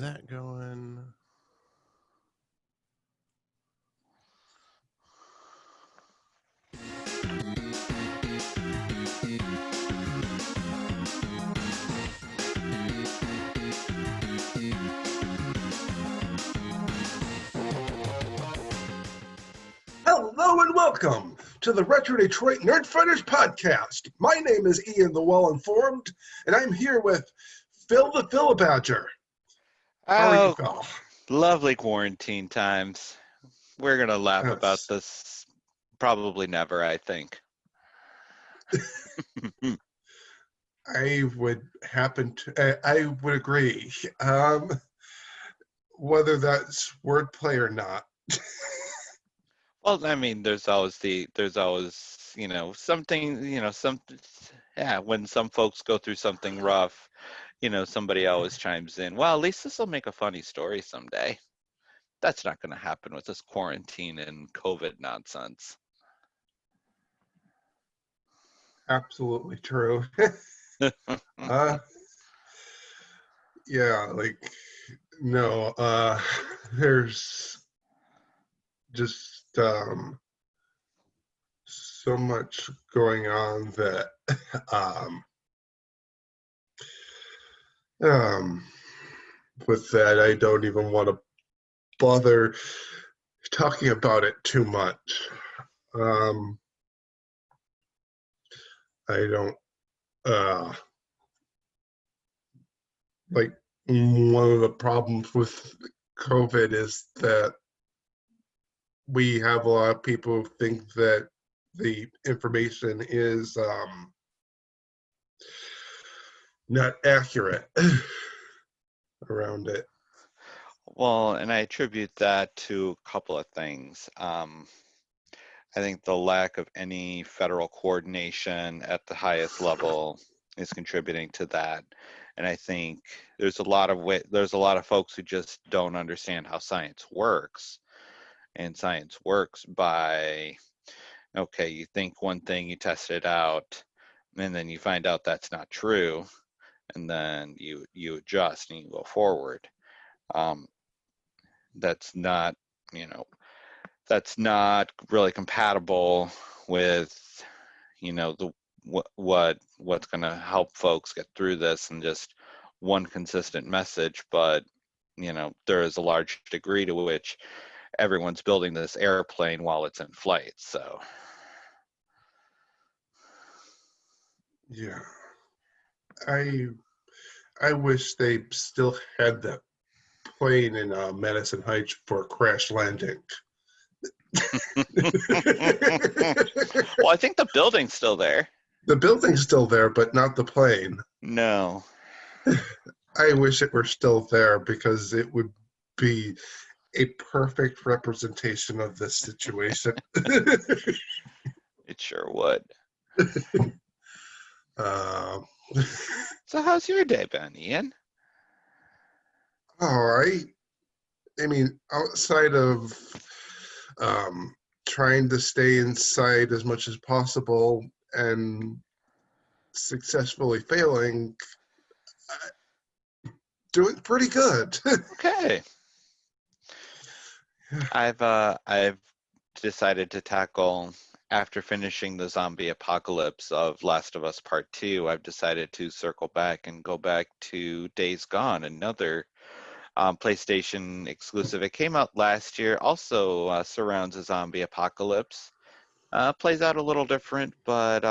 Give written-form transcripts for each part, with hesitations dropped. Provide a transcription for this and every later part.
that going? Hello and welcome to the Retro Detroit Nerdfighters podcast. My name is Ian the Well-Informed, and I'm here with Phil the Philibadger. How are you, Phil? Lovely quarantine times. We're going to laugh about this probably never, I think. I would agree. Whether that's wordplay or not. Well, I mean, there's always, when some folks go through something rough, somebody always chimes in, well, at least this will make a funny story someday. That's not going to happen with this quarantine and COVID nonsense. Absolutely true. There's just so much going on that with that I don't even want to bother talking about it too much. I don't like one of the problems with COVID is that we have a lot of people who think that the information is not accurate around it. Well, and I attribute that to a couple of things. I think the lack of any federal coordination at the highest level is contributing to that. And I think there's a lot of folks who just don't understand how science works. And science works by, okay, you think one thing, you test it out, and then you find out that's not true, and then you adjust and you go forward. That's not really compatible with what's going to help folks get through this, and just one consistent message. But there is a large degree to which everyone's building this airplane while it's in flight, so yeah, I wish they still had that plane in Madison Heights for crash landing. Well, I think the building's still there. The building's still there, but not the plane. No. I wish it were still there because it would be a perfect representation of this situation. It sure would. So how's your day been, Ian? All right. I mean, outside of trying to stay inside as much as possible and successfully failing, doing pretty good. Okay. I've decided to tackle, after finishing the zombie apocalypse of Last of Us Part 2, I've decided to circle back and go back to Days Gone, another PlayStation exclusive. It came out last year, also surrounds a zombie apocalypse. Plays out a little different, but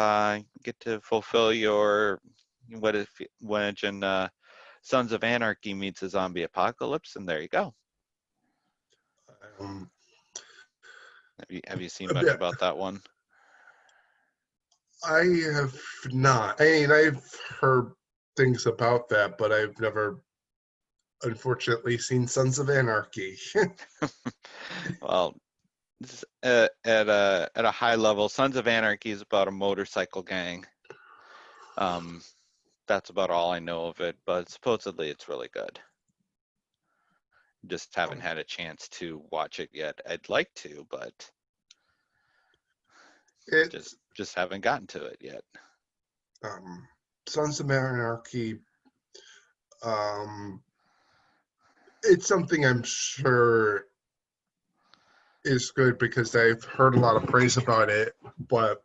get to fulfill your when Sons of Anarchy meets a zombie apocalypse, and there you go. Have you seen much about that one? I have not. I mean, I've heard things about that, but I've never, unfortunately, seen Sons of Anarchy. Well, at a high level, Sons of Anarchy is about a motorcycle gang. That's about all I know of it, but supposedly it's really good. Just haven't had a chance to watch it yet. I'd like to, but just haven't gotten to it yet. Sons of Anarchy it's something I'm sure is good because I've heard a lot of praise about it, but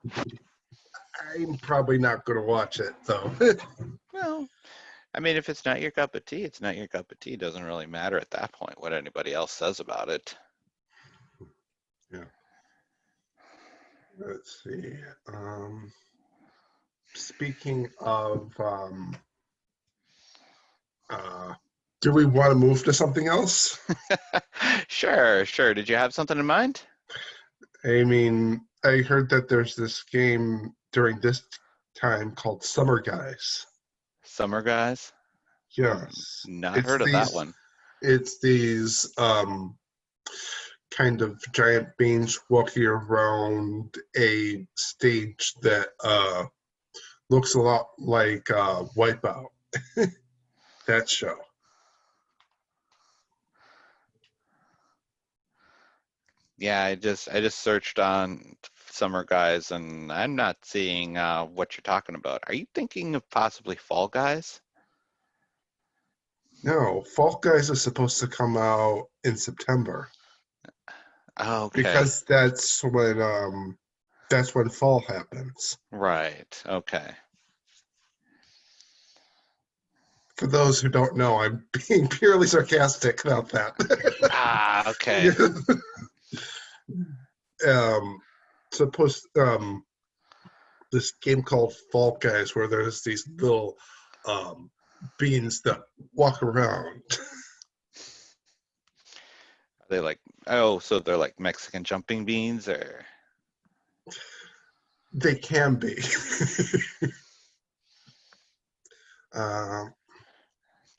I'm probably not going to watch it though. Well, I mean, if it's not your cup of tea, it's not your cup of tea. It doesn't really matter at that point what anybody else says about it. Yeah. Let's see. Speaking of, do we want to move to something else? Sure. Did you have something in mind? I mean, I heard that there's this game during this time called Summer Guys. Summer Guys? Yes. Not It's heard of that one. these kind of giant beings walking around a stage that looks a lot like Wipeout. That show. Yeah, I just searched on Summer Guys, and I'm not seeing what you're talking about. Are you thinking of possibly Fall Guys? No, Fall Guys is supposed to come out in September Okay. because that's when fall happens. Right. Okay. For those who don't know, I'm being purely sarcastic about that. Okay. Supposed this game called Fall Guys where there's these little beans that walk around. Are they like, oh, so they're like Mexican jumping beans, or? They can be. um,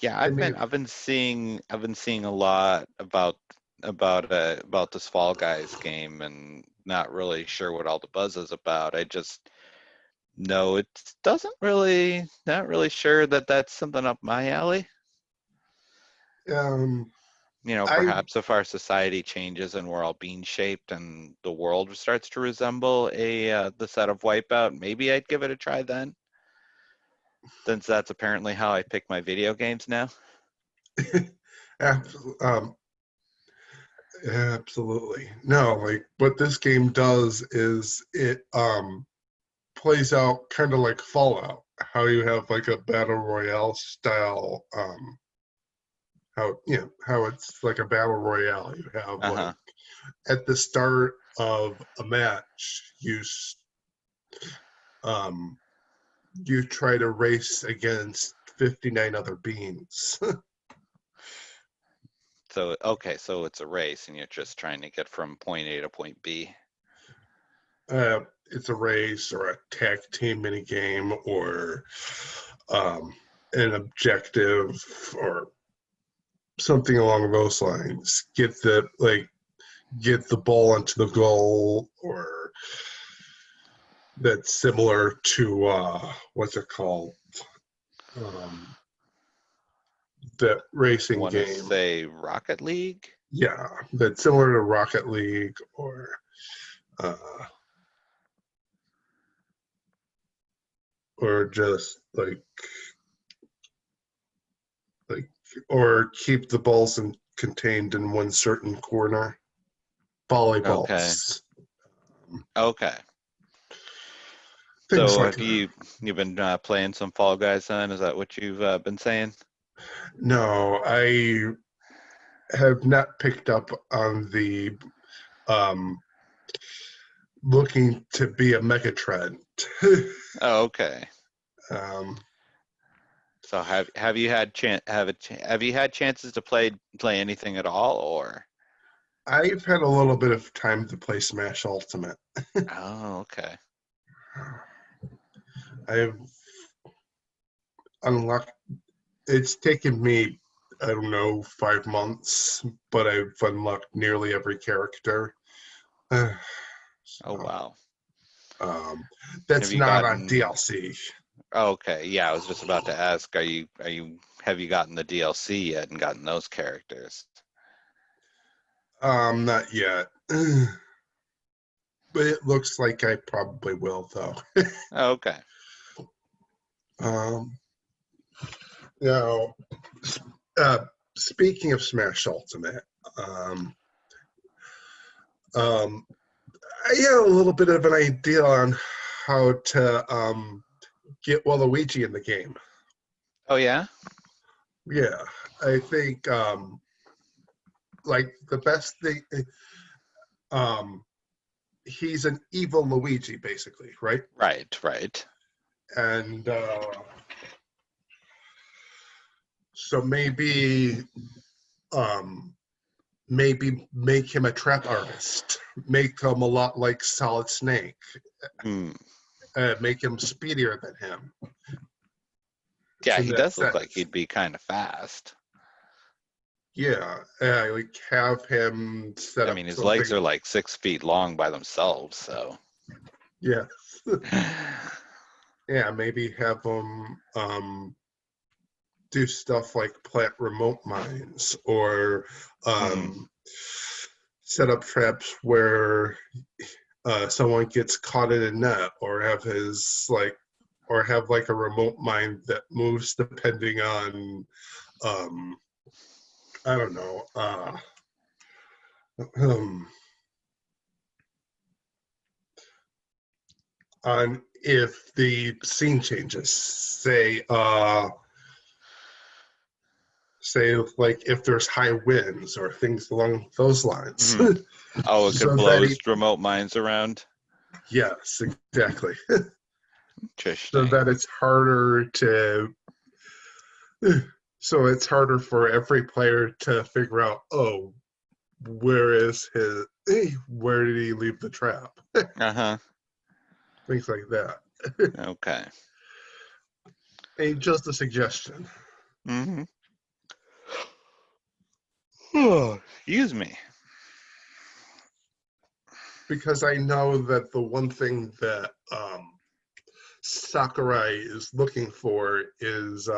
Yeah, I mean, I've been seeing a lot about this Fall Guys game, and not really sure what all the buzz is about. I just know it doesn't really, not really sure that that's something up my alley. um, You know, I perhaps if our society changes and we're all bean shaped and the world starts to resemble the set of Wipeout, maybe I'd give it a try then. Since that's apparently how I pick my video games now. um, absolutely no. Like what this game does is it plays out kind of like Fallout, how you have like a battle royale style. How it's like a battle royale. You have Uh-huh. like at the start of a match, um you try to race against 59 other beings. So, okay, so it's a race and you're just trying to get from point A to point B. It's a race or a tag team mini game or an objective or something along those lines. Get the ball into the goal, or that's similar to what's it called? That I racing want to game. say Rocket League. Yeah, that's similar to Rocket League uh, or just like or keep the balls contained in one certain corner. Okay. Volleyballs, Okay. things So like have that. you been playing some Fall Guys then? Is that what you've been saying? No, I have not picked up on the um, looking to be a megatrend. Oh, okay. um, So have you had have you had chances to play anything at all, or? I've had a little bit of time to play Smash Ultimate. Oh, okay. I've unlocked. It's taken me, I don't know, 5 months, but I've unlocked nearly every character. Oh, So, wow. um, Have that's you not on gotten? DLC. Oh, okay. Yeah, I was just about to ask, have you gotten the DLC yet and gotten those characters? Not yet. But it looks like I probably will, though. Oh, okay. Um, now, uh, speaking of Smash Ultimate, I have a little bit of an idea on how to get Waluigi in the game. Oh yeah. Yeah, I think like the best thing. He's an evil Luigi, basically, right? Right. And so maybe make him a trap artist. Make him a lot like Solid Snake. Hmm. Make him speedier than him. Yeah, In he that does look sense. like he'd be kind of fast. Yeah, like have him set I up mean, his legs something. are like 6 feet long by themselves, so. Yeah, yeah. Maybe have him do stuff like plant remote mines or set up traps where someone gets caught in a net, or have a remote mine that moves depending on I don't know on if the scene changes. Say like if there's high winds or things along those lines. Oh, it could So blow that his remote mines around. yes, exactly. So Interesting. that it's harder to so it's harder for every player to figure out, oh, where did he leave the trap? Uh-huh. Things like that. Okay. Just a suggestion. Mm-hmm. Oh, excuse me. Because I know that the one thing that Sakurai is looking for is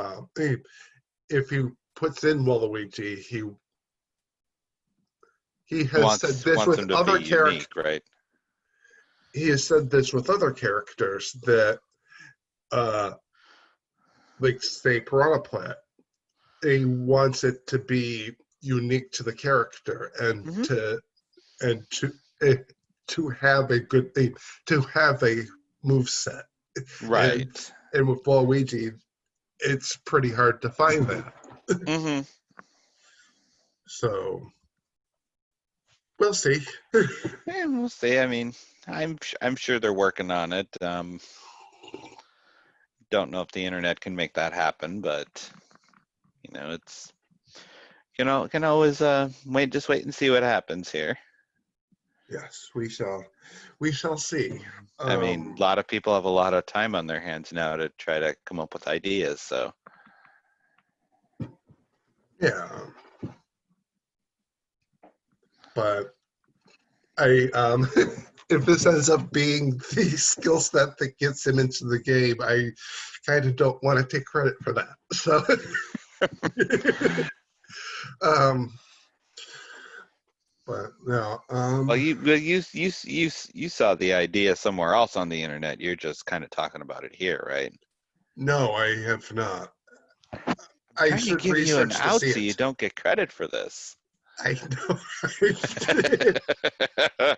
if he puts in Waluigi, he has said this Wants with him to be other unique, right? he has said this with other characters that uh like say Piranha Plant, he wants it to be unique to the character and Mm-hmm. and to eh, to have a good thing, to have a move set. And Right. and with Waluigi, it's pretty hard to find that. Mm-hmm. So we'll see. Yeah, we'll see. I mean, I'm sure they're working on it. Don't know if the internet can make that happen, but it's can always wait and see what happens here. Yes, we shall see. I mean, a lot of people have a lot of time on their hands now to try to come up with ideas, so. Yeah, but I if this ends up being the skill set that gets him into the game, I kind of don't want to take credit for that. So, um, but no, Well, you saw the idea somewhere else on the internet. You're just kind of talking about it here, right? no, I have not. I'm I trying to should give you an research to out see so you it. don't get credit for this. I know.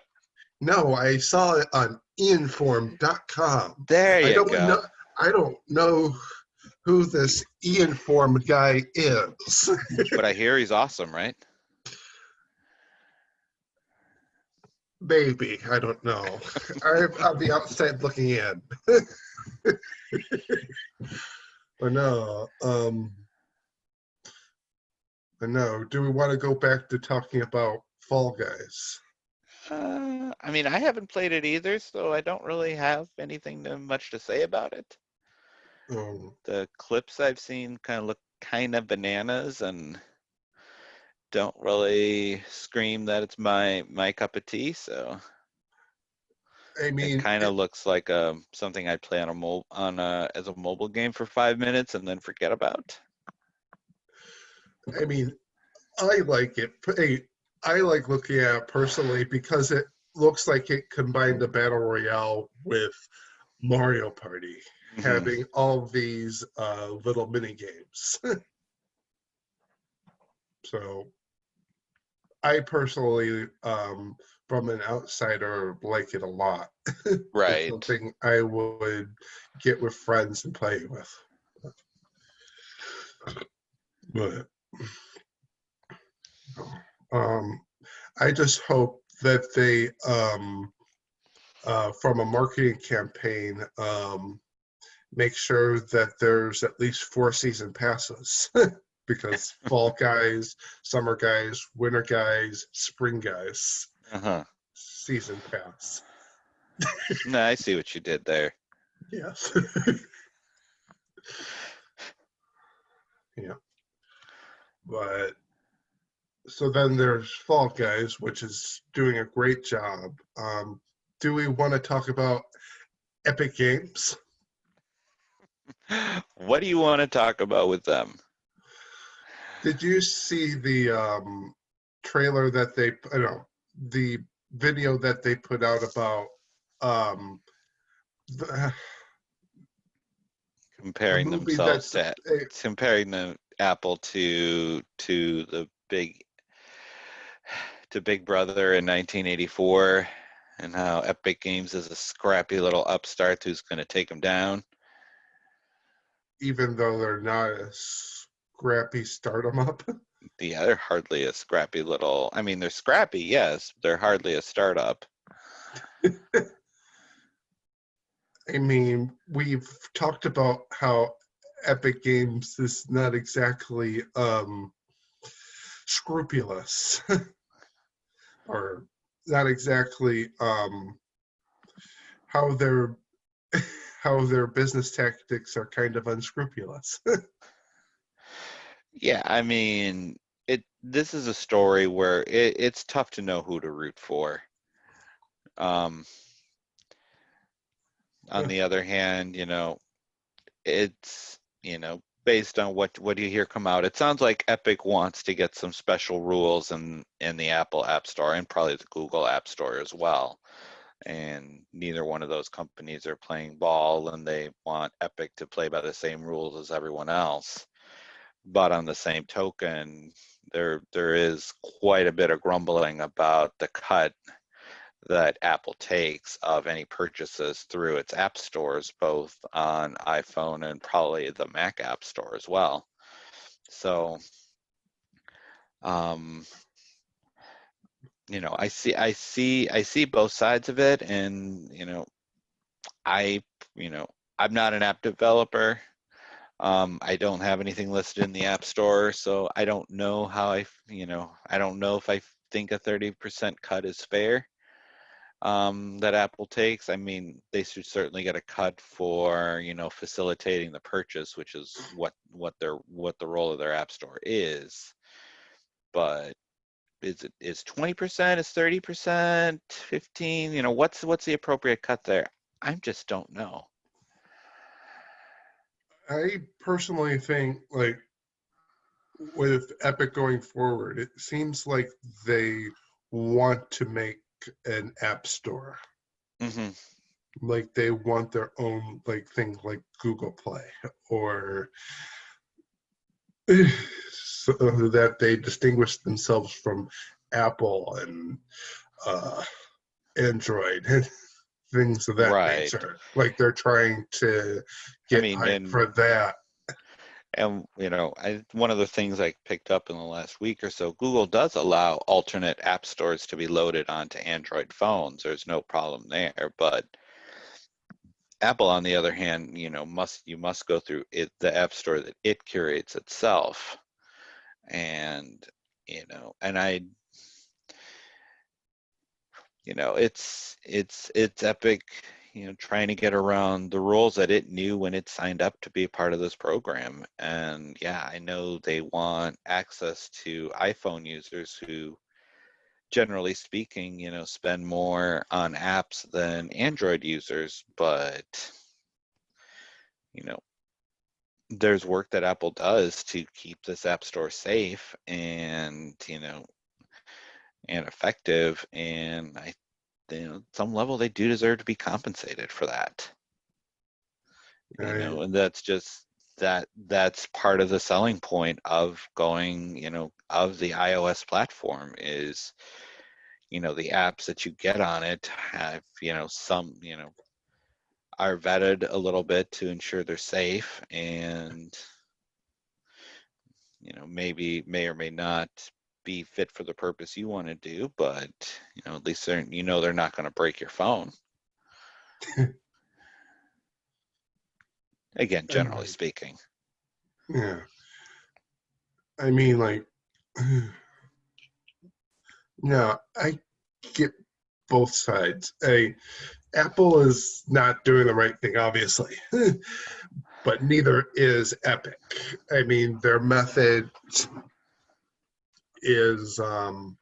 No, I saw it on inform.com. There I you don't go. know. I don't know who this Inform guy is. But I hear he's awesome, right? Maybe I don't know. I'm on the outside looking in. But no, but no. Do we want to go back to talking about Fall Guys? I mean, I haven't played it either, so I don't really have anything much to say about it. Um, The clips I've seen kind of look kind of bananas and don't really scream that it's my cup of tea. So I it mean, kind of looks like something I'd play as a mobile game for 5 minutes and then forget about. I mean, I like it. I like looking at it personally because it looks like it combined the battle royale with Mario Party, Mm-hmm. having all these little mini games. So I personally, from an outsider, like it a lot. It's Right. something I would get with friends and play with. But um, I just hope that they, from a marketing campaign, make sure that there's at least 4 season passes because fall guys, summer guys, winter guys, spring guys, Uh-huh. season pass. No, I see what you did there. Yes. Yeah. But so then there's Fall Guys, which is doing a great job. Do we want to talk about Epic Games? What do you want to talk about with them? Did you see the trailer that they, I don't know, the video that they put out about um, the a Comparing movie themselves that's to comparing the Apple to the Big Brother in 1984, and how Epic Games is a scrappy little upstart who's going to take them down. even though they're not a scrappy stardom up. Yeah, they're hardly a scrappy little. I mean, they're scrappy, yes. They're hardly a startup. I mean, we've talked about how Epic Games is not exactly scrupulous or not exactly how their how their business tactics are kind of unscrupulous. Yeah, I mean, this is a story where it's tough to know who to root for. Um, on the other hand, it's, based on what you hear come out, it sounds like Epic wants to get some special rules in the Apple App Store and probably the Google App Store as well. And neither one of those companies are playing ball, and they want Epic to play by the same rules as everyone else. But on the same token, there is quite a bit of grumbling about the cut that Apple takes of any purchases through its app stores, both on iPhone and probably the Mac App Store as well. So, um, I see both sides of it, and I, you know, I'm not an app developer. I don't have anything listed in the App Store, so I don't know I don't know if I think a 30% cut is fair. That Apple takes. I mean, they should certainly get a cut for, facilitating the purchase, which is what the role of their App Store is. But is 20%, is 30%, 15? What's the appropriate cut there? I just don't know. I personally think, like, with Epic going forward, it seems like they want to make an app store. Hmm. Like they want their own like thing like Google Play or so that they distinguish themselves from Apple and uh, Android and things of that Right. nature. Like they're trying to I get mean, hype for that. and one of the things I picked up in the last week or so, Google does allow alternate app stores to be loaded onto Android phones. There's no problem there, but Apple, on the other hand, must go through the app store that it curates itself, and and it's Epic, trying to get around the rules that it knew when it signed up to be a part of this program. And yeah, I know they want access to iPhone users who, generally speaking, spend more on apps than Android users, but you know, there's work that Apple does to keep this app store safe and, and effective. And at some level, they do deserve to be compensated for that. I, And that's just that's part of the selling point of going, of the iOS platform is, the apps that you get on it have, some, are vetted a little bit to ensure they're safe, and maybe may or may not be fit for the purpose you want to do, but at least they're not going to break your phone. Again, generally speaking. Yeah. I mean, like, no, I get both sides. Apple is not doing the right thing, obviously, but neither is Epic. I mean, their method is not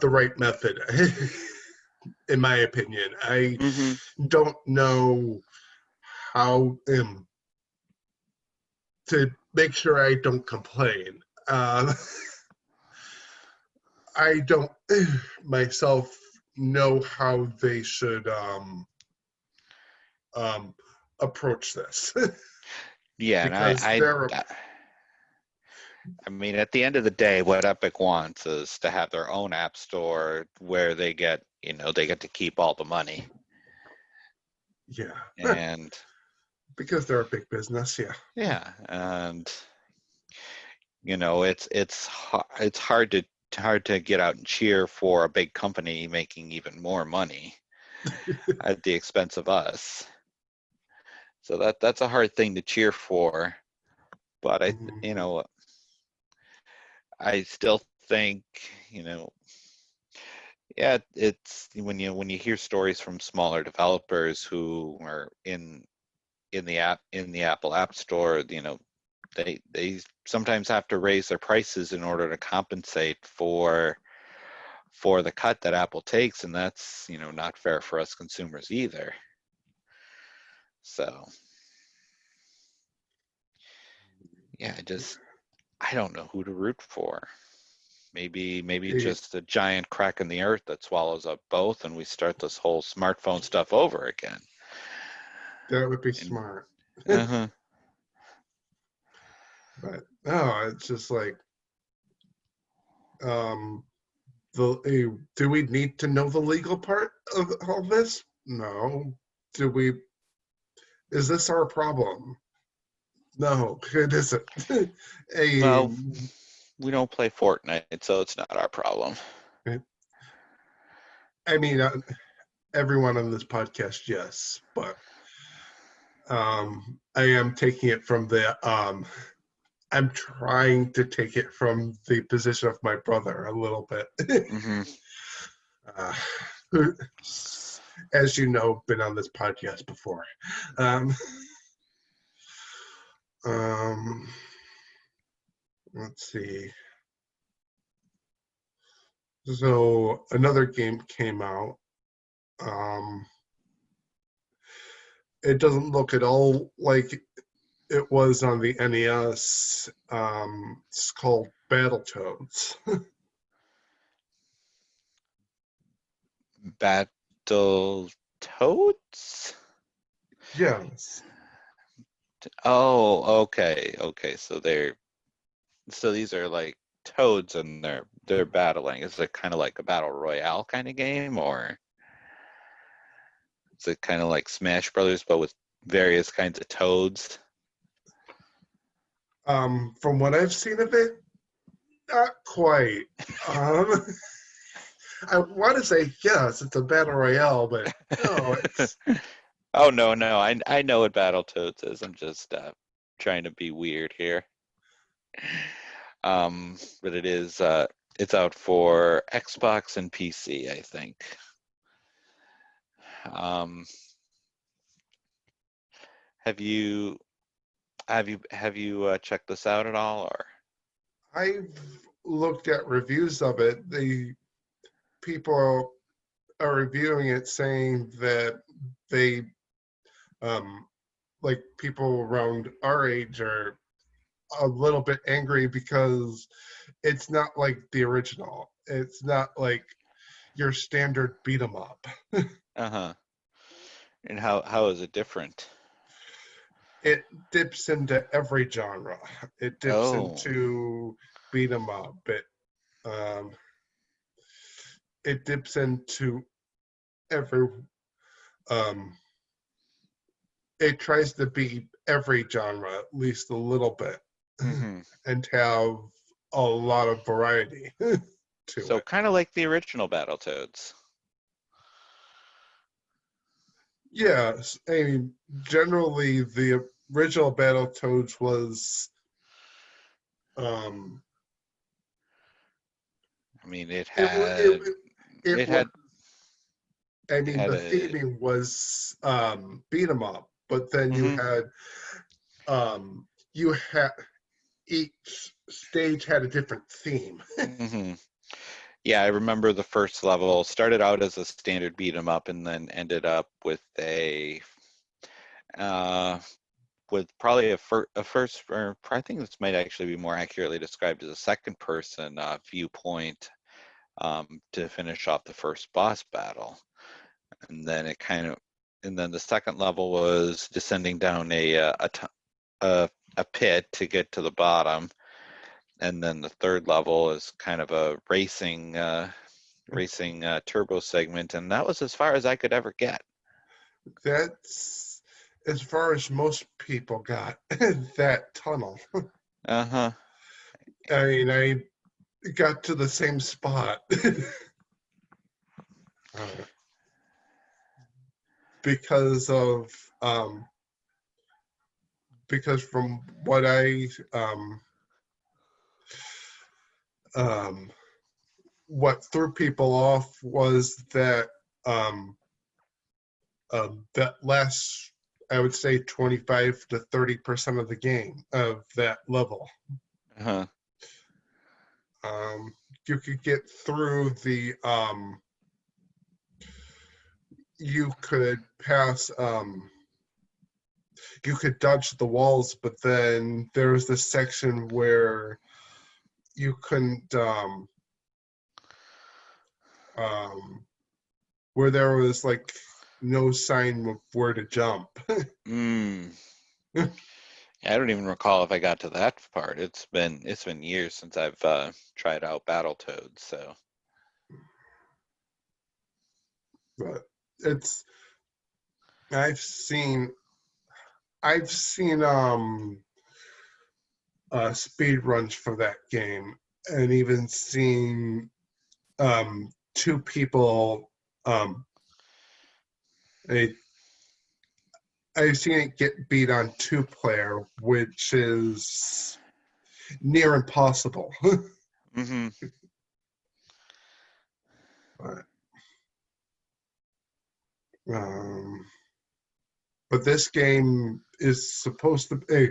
the right method, in my opinion. I don't know how to make sure I don't complain. I don't myself know how they should approach this. Yeah, Because I mean, at the end of the day, what Epic wants is to have their own app store where they get to keep all the money. Yeah. And because they're a big business, yeah. Yeah, and it's hard to get out and cheer for a big company making even more money at the expense of us. So that's a hard thing to cheer for. But I still think, yeah, it's when you hear stories from smaller developers who are in the Apple App Store, they sometimes have to raise their prices in order to compensate for the cut that Apple takes, and that's not fair for us consumers either. So yeah, I don't know who to root for. Maybe just a giant crack in the earth that swallows up both, and we start this whole smartphone stuff over again. That would be smart. Uh-huh. But no, it's just like, do we need to know the legal part of all this? No. Is this our problem? No, it isn't. Well, we don't play Fortnite, so it's not our problem. I mean, everyone on this podcast, yes, but I am taking it from I'm trying to take it from the position of my brother a little bit. Who, as you know, been on this podcast before. Let's see. So another game came out. It doesn't look at all like it was on the NES. It's called Battletoads. Battletoads? Yes. Oh, okay. So these are like toads, and they're battling. Is it kind of like a battle royale kind of game, or is it kind of like Smash Brothers but with various kinds of toads? From what I've seen of it, not quite. I want to say yes, it's a battle royale, but no, it's. Oh no, I know what Battletoads is. I'm just trying to be weird here. But it's out for Xbox and PC, I think. Have you checked this out at all, or? I've looked at reviews of it. The people are reviewing it saying that they, like people around our age are a little bit angry because it's not like the original. It's not like your standard beat 'em up. Uh-huh. And how is it different? it dips into every genre. It dips Oh. into beat 'em up. Um, it dips into every. Um, it tries to be every genre at least a little bit, Hmm. and have a lot of variety to So it. kind of like the original Battletoads. Yes, I mean, generally the original Battletoads was um I mean, it it wa- had it it was, had I it mean, had the a. theming was beat 'em up, but then Hmm. you had each stage had a different theme. Hmm. Yeah, I remember the first level started out as a standard beat 'em up, and then ended up uh, with probably a first, or I think this might actually be more accurately described as a second person viewpoint, to finish off the first boss battle. And then and then the second level was descending down a pit to get to the bottom. And then the third level is kind of a racing turbo segment, and that was as far as I could ever get. That's as far as most people got that tunnel. Uh-huh. I mean, I got to the same spot. uh, because of um, because from what um, what threw people off was um, that last, I would say, 25 to 30% of the game of that level. Uh-huh. Um, you could get through you could pass, you could dodge the walls, but then there was this section where you couldn't, um, where there was like no sign of where to jump. Mm. I don't even recall if I got to that part. It's been years since I've tried out Battletoads, so. But it's I've seen I've seen speed runs for that game, and even seen two people they I've seen it get beat on two-player, which is near impossible. Hmm. but, um, but this game is supposed to be,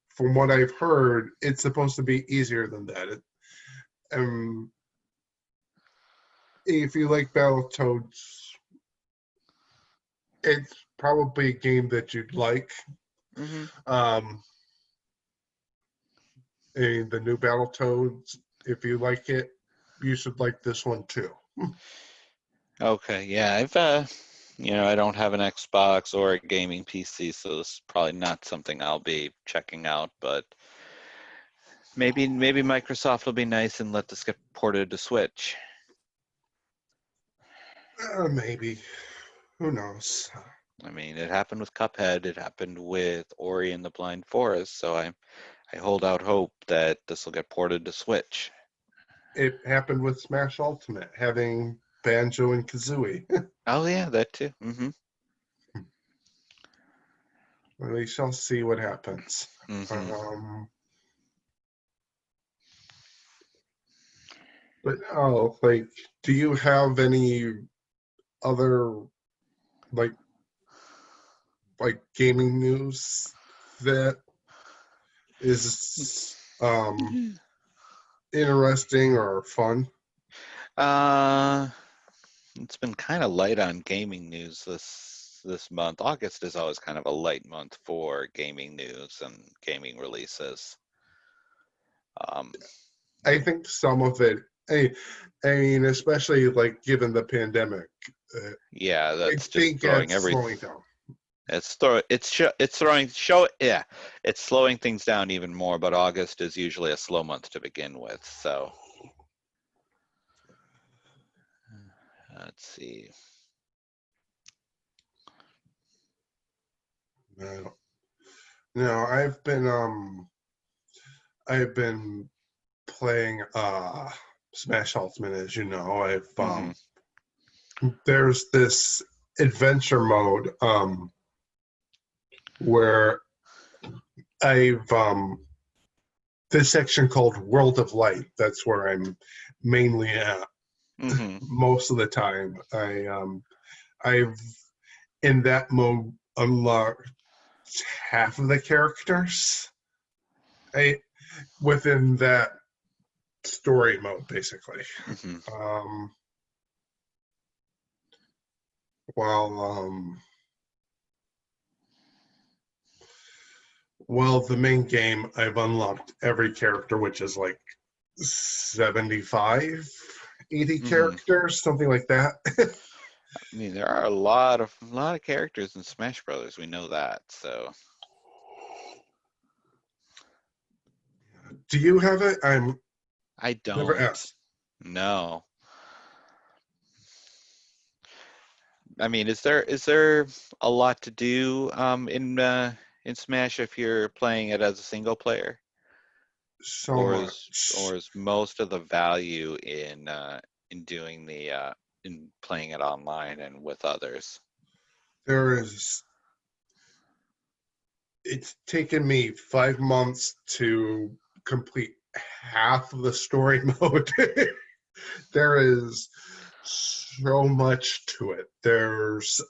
from what I've heard, it's supposed to be easier than that. Um, if you like Battletoads, it's probably a game that you'd like. Hmm. Um, and the new Battletoads, if you like it, you should like this one too. Okay, yeah, I don't have an Xbox or a gaming PC, so this is probably not something I'll be checking out, but maybe Microsoft will be nice and let this get ported to Switch. Maybe. Who knows? I mean, it happened with Cuphead, it happened with Ori and the Blind Forest, so I hold out hope that this will get ported to Switch. It happened with Smash Ultimate, having Banjo and Kazooie. Oh yeah, that too. Hmm. We shall see what happens. Hmm. Um, but oh, like, do you have any other like gaming news that is interesting or fun? Uh, it's been kind of light on gaming news this month. August is always kind of a light month for gaming news and gaming releases. Um, I think some of it. I mean, especially like given the pandemic, uh, yeah, I that's just think throwing it's slowing down. It's slowing things down even more, but August is usually a slow month to begin with, so let's see. No, I've been playing Smash Ultimate, as you know. There's this adventure mode where I've this section called World of Light. That's where I'm mainly at most of the time. I've in that mode unlocked half of the characters. Within that story mode, basically. Well, the main game, I've unlocked every character, which is like 75, 80 characters, something like that. I mean, there are a lot of characters in Smash Brothers. We know that. So, do you have it? I don't. Never asked. No. I mean, is there a lot to do in Smash if you're playing it as a single player? Or is most of the value in doing in playing it online and with others? It's taken me 5 months to complete half of the story mode. There is so much to it. There's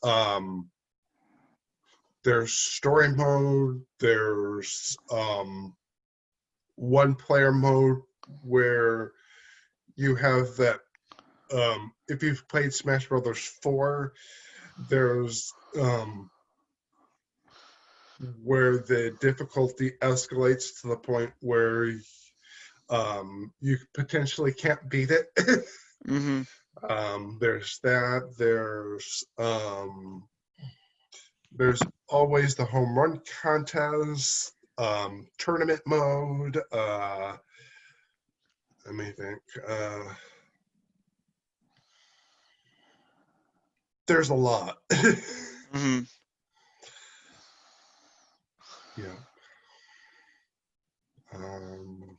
story mode, there's one player mode where you have that if you've played Smash Brothers 4, there's where the difficulty escalates to the point where you potentially can't beat it. There's that. There's always the home run contest, tournament mode. Let me think. There's a lot. Yeah. And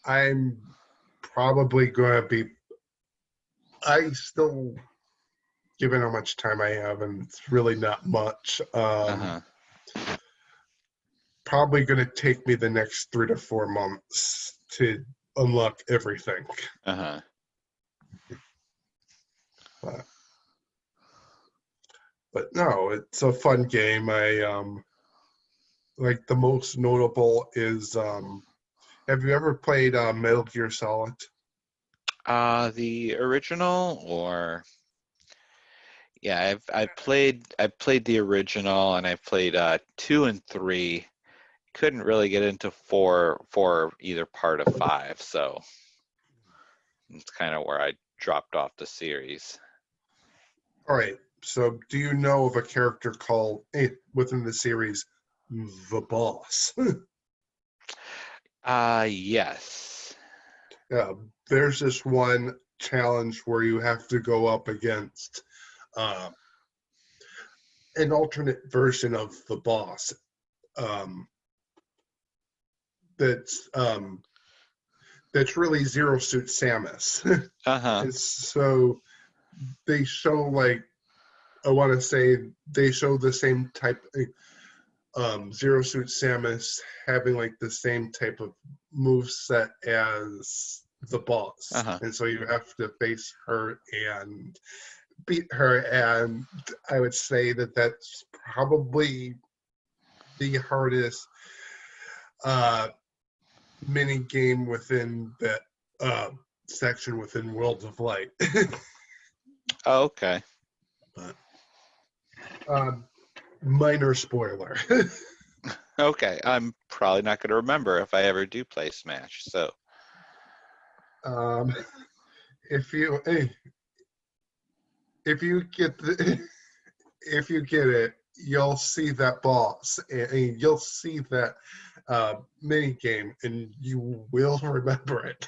I'm probably going to be, I still, given how much time I have, and it's really not much, probably going to take me the next 3 to 4 months to unlock everything. But no, it's a fun game. Like the most notable is, have you ever played Metal Gear Solid? The original, or yeah, I've played the original, and I've played 2 and 3. Couldn't really get into 4 either part of 5, so it's kind of where I dropped off the series. All right. So, do you know of a character called within the series, the Boss? Yes. Yeah. There's this one challenge where you have to go up against an alternate version of the Boss. That's really Zero Suit Samus. And so they show, like, I want to say they show the same type Zero Suit Samus having like the same type of move set as the Boss. And so you have to face her and beat her, and I would say that that's probably the hardest mini game within that section within Worlds of Light. Oh, okay. But, minor spoiler. Okay, I'm probably not going to remember if I ever do play Smash. So, if you if you get if you get it, you'll see that boss and you'll see that mini game, and you will remember it.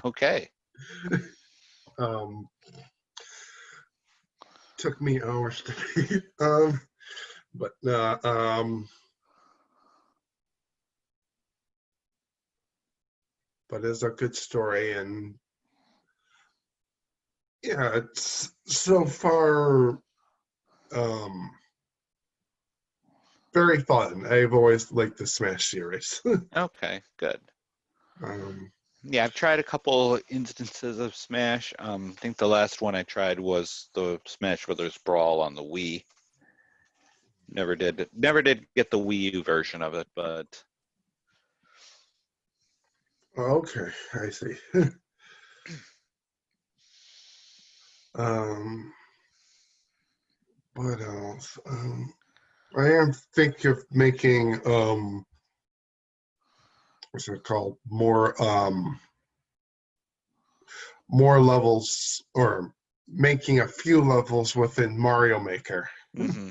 Okay. um, took me hours to beat. But it's a good story, and yeah, it's so far very fun. I've always liked the Smash series. Okay, good. um, Yeah, I've tried a couple instances of Smash. I think the last one I tried was the Smash Brothers Brawl on the Wii. Never did get the Wii U version of it, but okay, I see. um, what else? I am thinking of making what's it called? More levels, or making a few levels within Mario Maker. mm-hmm.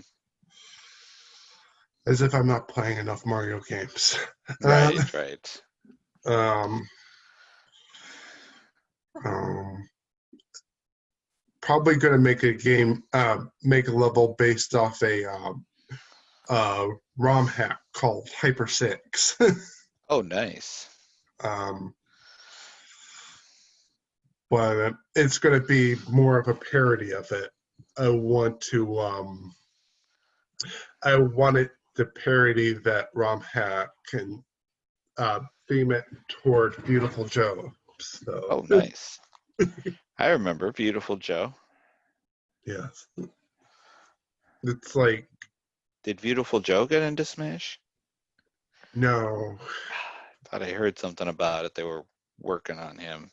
As if I'm not playing enough Mario games. Right. Um, um, Probably going to make a game, make a level based off a ROM hack called Hyper 6. Oh, nice. But it's going to be more of a parody of it. I want it to parody that ROM hack and theme it toward Beautiful Joe. So, Oh, nice. I remember Beautiful Joe. yes. It's like, Did Beautiful Joe get into Smash? no. Thought I heard something about it. They were working on him.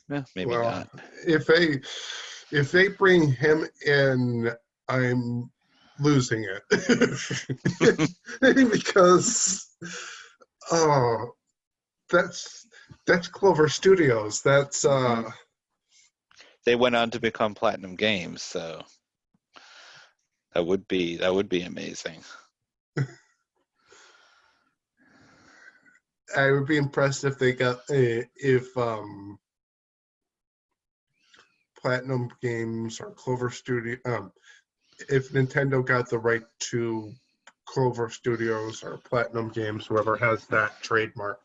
No, maybe Well, not. if they bring him in, I'm losing it. Because that's Clover Studios. That's Mhm. They went on to become Platinum Games, so that would be amazing. I would be impressed if they got if Platinum Games or Clover Studio if Nintendo got the right to Clover Studios or Platinum Games, whoever has that trademark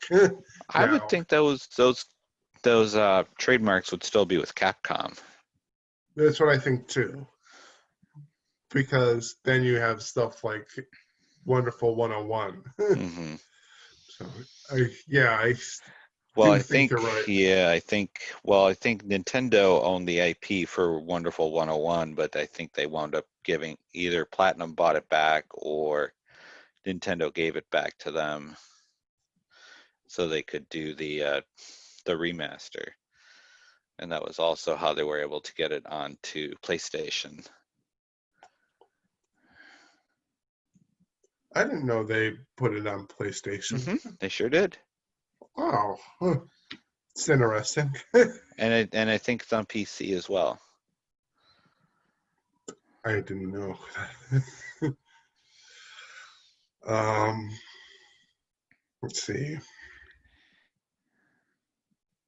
I would now. think those trademarks would still be with Capcom. That's what I think too. Because then you have stuff like Wonderful 101. Mm-hmm. So I Well, do I think think, you're right. yeah, I think Nintendo owned the IP for Wonderful 101, but I think they wound up giving either Platinum bought it back or Nintendo gave it back to them so they could do the remaster. And that was also how they were able to get it onto PlayStation. I didn't know they put it on PlayStation. Mm-hmm. They sure did. Oh, it's interesting. And I think it's on PC as well. I didn't know. um, let's see.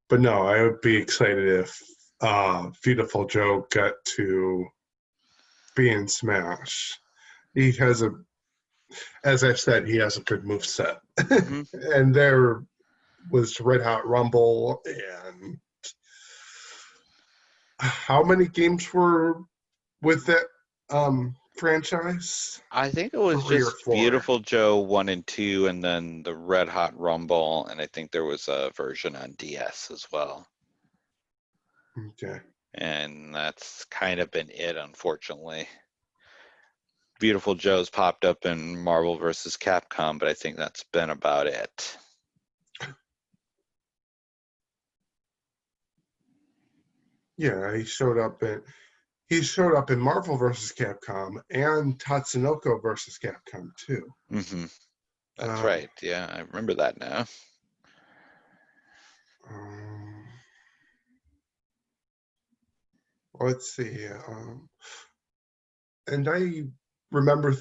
But no, I would be excited if Beautiful Joe got to be in Smash. He has as I've said, he has a good move set. Mm-hmm. And there was Red Hot Rumble, and how many games were with that franchise? I think it was 3 or just 4. Beautiful Joe 1 and 2, and then the Red Hot Rumble, and I think there was a version on DS as well. Okay. And that's kind of been it, unfortunately. Beautiful Joe's popped up in Marvel vs. Capcom, but I think that's been about it. Yeah, he showed up in Marvel vs. Capcom and Tatsunoko vs. Capcom too. Mm-hmm. That's Um, right. Yeah, I remember that now. Um, let's see. And I remember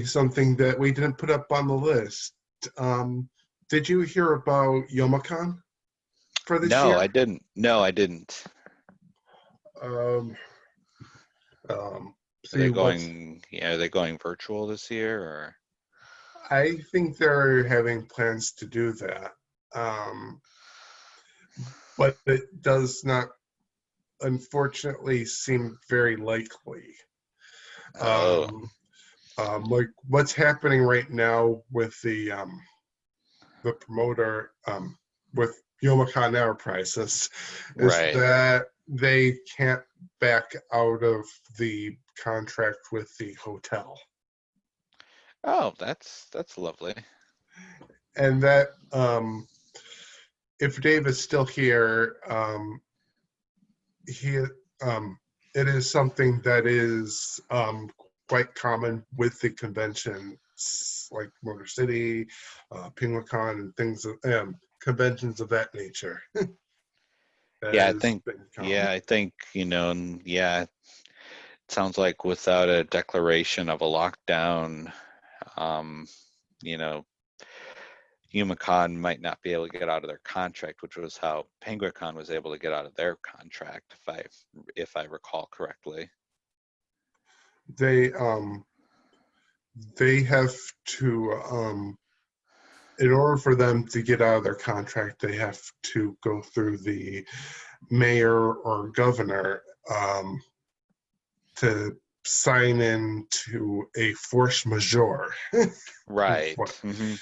something that we didn't put up on the list. Did you hear about Youmacon for this No, year? I didn't. No, I didn't. Um, Are they see what's. going? Yeah, are they going virtual this year, or? I think they're having plans to do that, but it does not, unfortunately, seem very likely. Oh, Like what's happening right now with the promoter with Youmacon Enterprises is right. that they can't back out of the contract with the hotel, Oh, that's lovely. and that if Dave is still here, he it is something that is quite common with the conventions like Motor City, PenguinCon, and things conventions of that nature. That Yeah, I has think. been Yeah, common. I think and yeah, it sounds like without a declaration of a lockdown, um, you know, Humacon might not be able to get out of their contract, which was how Penguicon was able to get out of their contract, if I recall correctly. They they have to in order for them to get out of their contract, they have to go through the mayor or governor to sign in to a force majeure. Right. What- Hmm.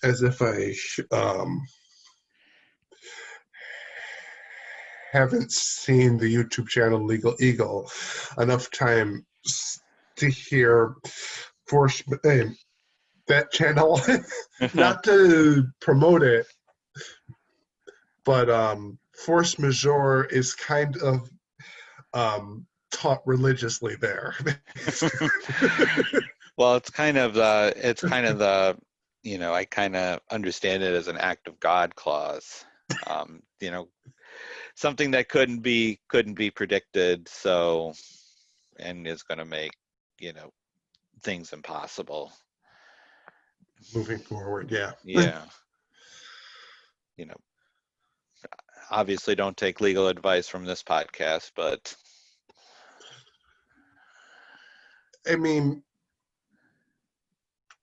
As if I haven't seen the YouTube channel Legal Eagle enough time to hear force that channel. Not to promote it, but force majeure is kind of taught religiously there. Well, I kind of understand it as an act of God clause. Um, you know, something that couldn't be predicted, so and is going to make, you know, things impossible. Moving forward, yeah. Yeah. You know, obviously don't take legal advice from this podcast, but I mean,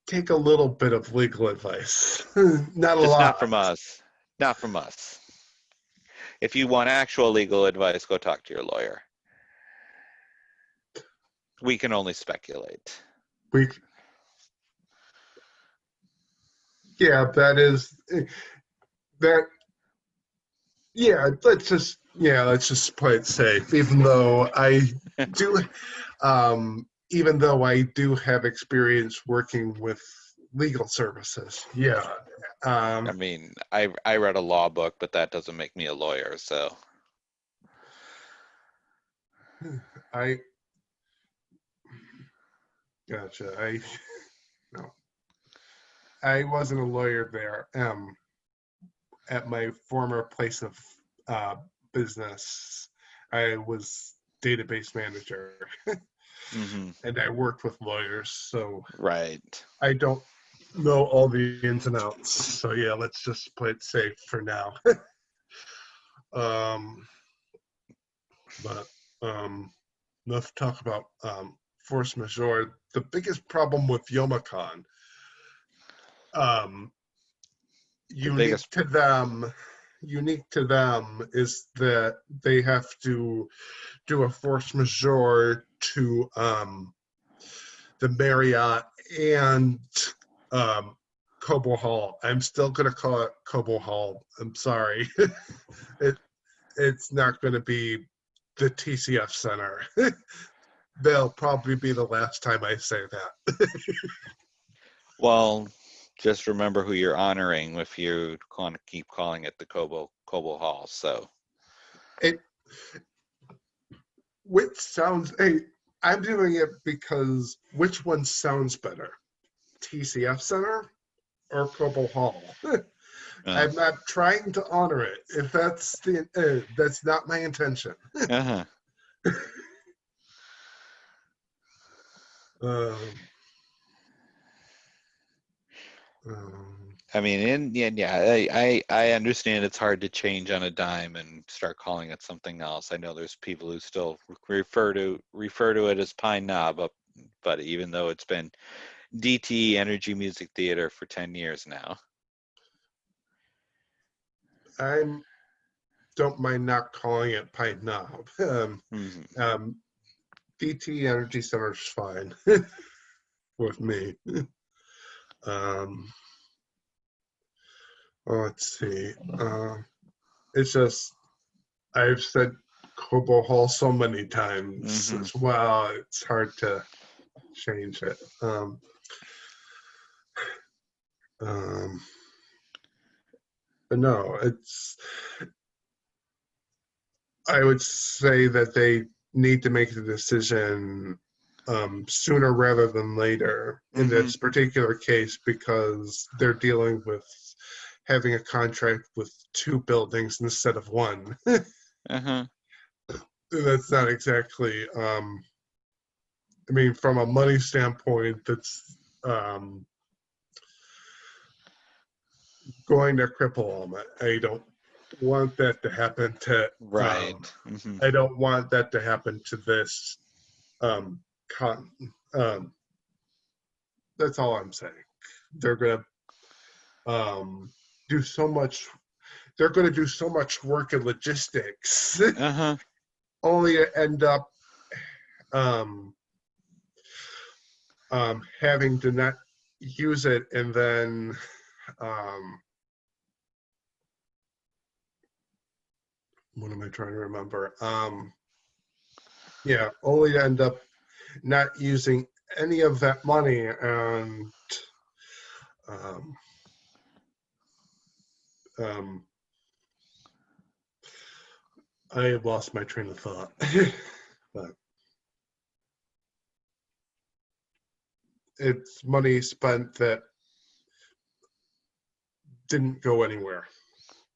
take a little bit of legal advice, not a just lot. not from us. Not from us. If you want actual legal advice, go talk to your lawyer. We can only speculate. We, yeah, that is that. Let's just play it safe. Do, even though I do have experience working with legal services, yeah. I Um, mean, I read a law book, but that doesn't make me a lawyer, so I gotcha. No, I wasn't a lawyer there. At my former place of uh, business, I was database manager, hmm. and I worked with lawyers, so Right. I don't know all the ins and outs. So yeah, let's just play it safe for now. um, but enough talk about force majeure. The biggest problem with Youmacon, um, The unique biggest to them, is that they have to do a force majeure to the Marriott and um, Cobo Hall. I'm still going to call it Cobo Hall. I'm sorry. It's not going to be the TCF Center. That'll probably be the last time I say that. Well, just remember who you're honoring if you want to keep calling it the Cobo Hall. So It which sounds hey, I'm doing it because which one sounds better? TCF Center or Cobo Hall? Uh, I'm not trying to honor it. If that's not my intention. uh-huh. Um, um, I mean, I understand it's hard to change on a dime and start calling it something else. I know there's people who still refer to it as Pine Knob, but even though it's been DTE Energy Music Theater for 10 years now. I don't mind not calling it Pine Knob. Mm-hmm. DT Energy Center is fine with me. Um, let's see. It's just I've said Cobo Hall so many times Mm-hmm. as well. It's hard to change it. Um, but no, I would say that they need to make the decision sooner rather than later in Mm-hmm. this particular case because they're dealing with having a contract with 2 buildings instead of 1. Uh-huh. That's not exactly, I mean, from a money standpoint, that's going to cripple them. I don't want that to happen to, Right. Mm-hmm. I don't want that to happen to this um, con, um, that's all I'm saying. They're gonna do so much. They're gonna do so much work in logistics, Uh-huh. only to end up um, having to not use it, and then what am I trying to remember? Yeah, only to end up not using any of that money, and um, um, I have lost my train of thought. But it's money spent that didn't go anywhere.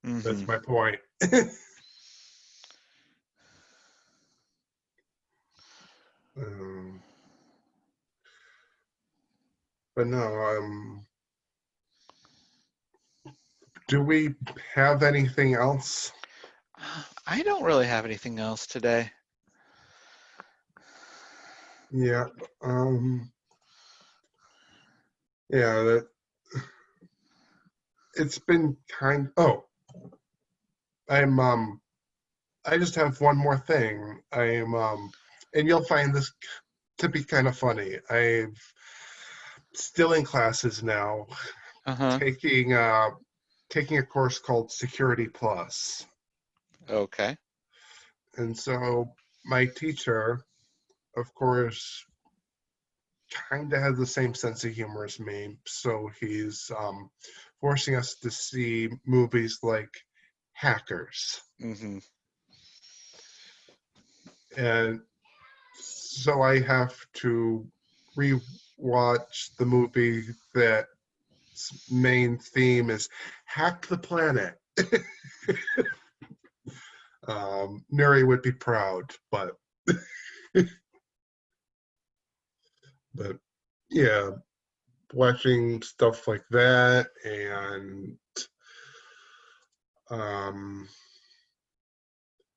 Mm-hmm. That's my point. um, but no, do we have anything else? I don't really have anything else today. Yeah. Yeah, that it's been oh, I'm I just have one more thing. I'm and you'll find this to be kind of funny. I'm still in classes now, Uh-huh. taking taking a course called Security Plus. Okay. And so my teacher, of course, kind of has the same sense of humor as me. So he's forcing us to see movies like Hackers. Mm-hmm. And so I have to rewatch the movie that main theme is Hack the Planet. Neri would be proud, but but yeah, watching stuff like that and um,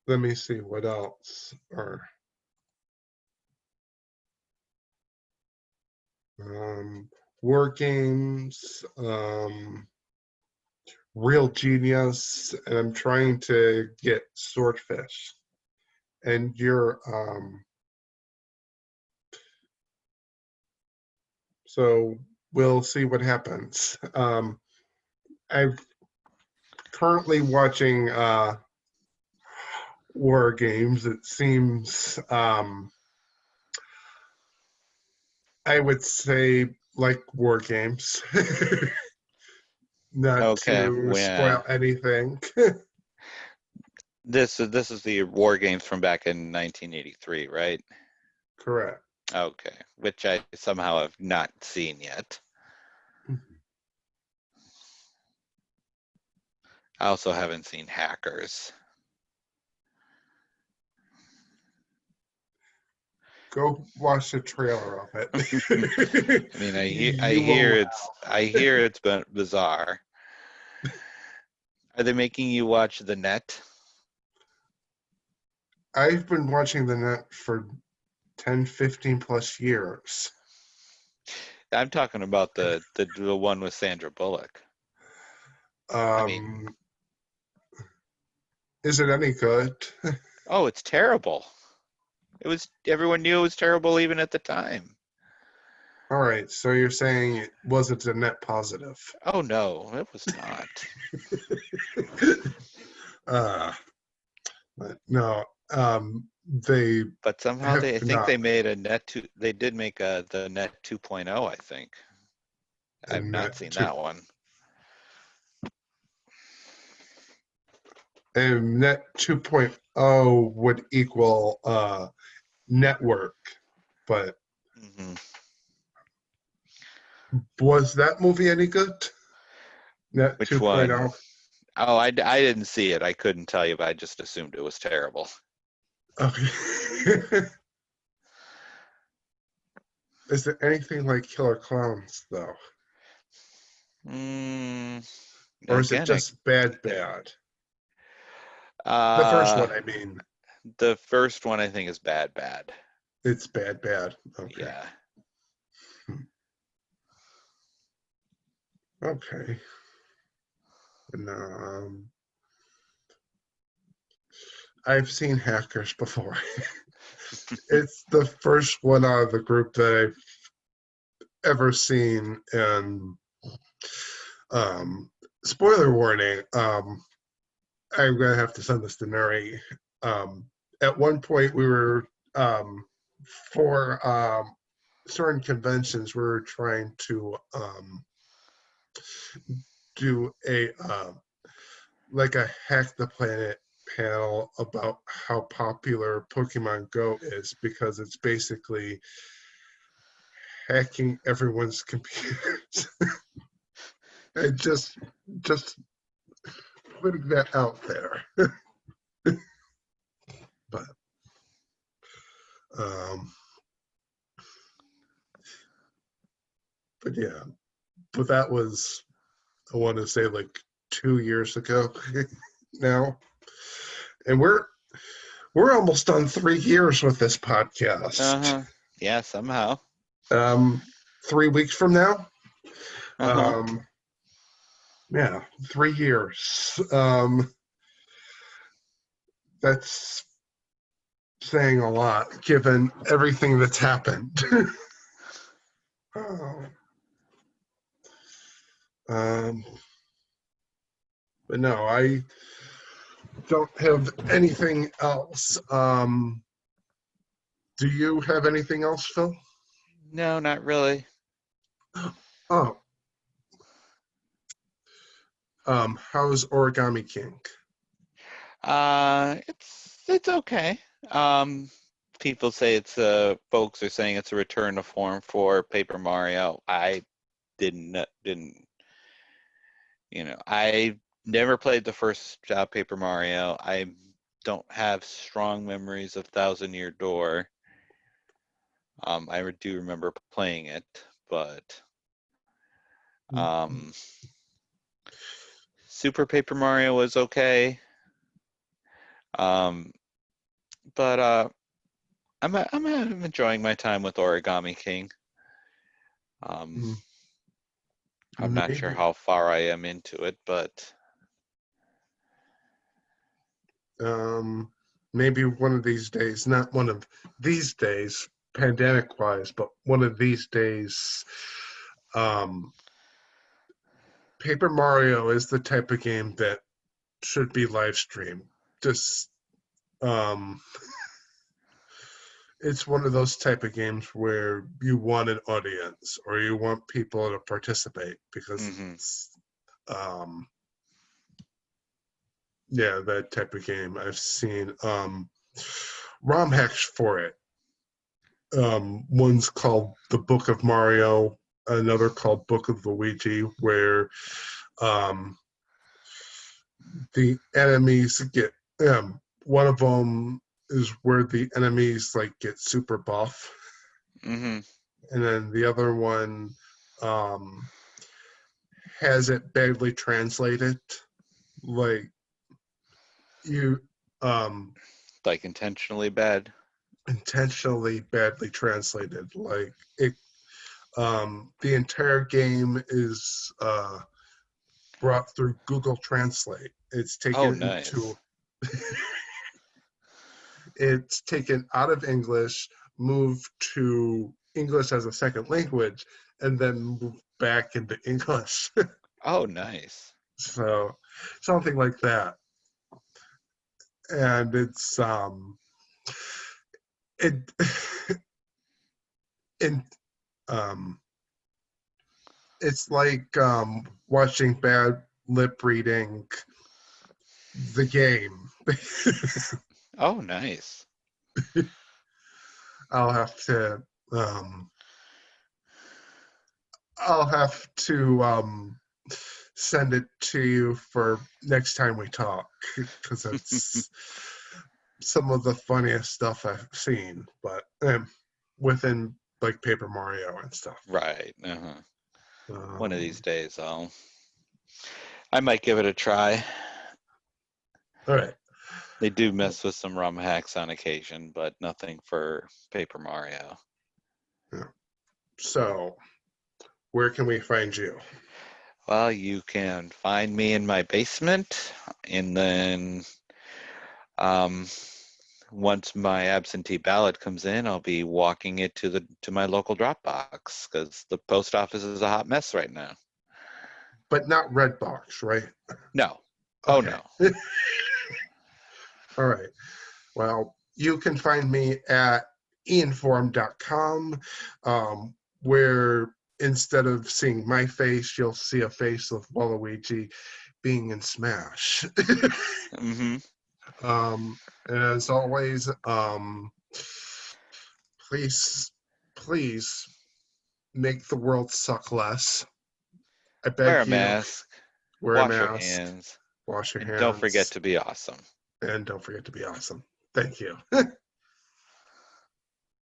let me see what else are war games, Real Genius, and I'm trying to get Swordfish. And you're so we'll see what happens. I'm currently watching war games. It seems I would say like war games. Not Okay. to Yeah. spoil anything. This is the war games from back in 1983, right? Correct. Okay. Which I somehow have not seen yet. I also haven't seen Hackers. Go watch the trailer of it. I mean, I You will laugh. hear it's bizarre. Are they making you watch The Net? I've been watching the net for 10, 15 plus years. I'm talking about the one with Sandra Bullock. I mean, Um, is it any good? oh, it's terrible. Everyone knew it was terrible even at the time. All right, so you're saying it wasn't a net positive. Oh no, it was not. But no, they But somehow have I think not they made they did make the Net 2.0, I think. a I've not net seen two. that one. And net 2.0 would equal network, but Hmm. was that movie any good? Net Which one? 2.0. Oh, I didn't see it. I couldn't tell you, but I just assumed it was terrible. Okay. Is it anything like Killer Clowns though, Mm, or is it again, just bad? The first uh, one, I mean, the first one I think is bad. it's bad. Okay. Yeah. Okay. And, I've seen Hackers before. It's the first one out of the group that I've ever seen, and um, spoiler warning. I'm gonna have to send this to Mary. At one point, we were for certain conventions, we were trying to do a like a hack the planet panel about how popular Pokemon Go is, because it's basically hacking everyone's computers. And just putting that out there. But um but yeah, but that was, I want to say, like 2 years ago now, and we're almost done 3 years with this podcast. Uh-huh. Yeah, somehow. um 3 weeks from now, Uh-huh. um yeah, 3 years. That's saying a lot given everything that's happened. Oh. um but no, I don't have anything else. Do you have anything else, Phil? No, not really. Oh, how's Origami King? It's okay. Um, People say folks are saying it's a return to form for Paper Mario. I didn't, I never played the first Paper Mario. I don't have strong memories of Thousand Year Door. I do remember playing it, but Super Paper Mario was okay. Um, but I'm enjoying my time with Origami King. I'm not sure Maybe, how far I am into it, but maybe one of these days, not one of these days, pandemic wise, but one of these days, um, Paper Mario is the type of game that should be live streamed. Just, um, it's one of those type of games where you want an audience or you want people to participate, because mhm. it's, yeah, that type of game. I've seen ROM hacks for it. One's called The Book of Mario, another called Book of Luigi, where um, the enemies get one of them is where the enemies like get super buff, Mm-hmm. and then the other one um has it badly translated, like you Like intentionally bad. intentionally badly translated, like it the entire game is brought through Google Translate. It's Oh, taken into nice. it's taken out of English, moved to English as a second language, and then moved back into English. Oh, nice. So something like that. And it it um it's like watching bad lip reading the game. Oh, nice. I'll have to um I'll have to send it to you for next time we talk, because it's some of the funniest stuff I've seen, but within like Paper Mario and stuff. Right. Uh-huh. One of these Um, days, I might give it a try. all right. They do mess with some ROM hacks on occasion, but nothing for Paper Mario. Yeah. So, where can we find you? Well, you can find me in my basement, and then um, once my absentee ballot comes in, I'll be walking it to my local drop box because the post office is a hot mess right now. But not Redbox, right? No. Oh Okay. no. All right. Well, you can find me at ianforum.com, where instead of seeing my face, you'll see a face of Waluigi being in Smash. Mm-hmm. As always, please, please make the world suck less. I Wear a beg you, mask, wear a wash your mask, hands, wash your and don't forget hands, to be awesome. and don't forget to be awesome. Thank you.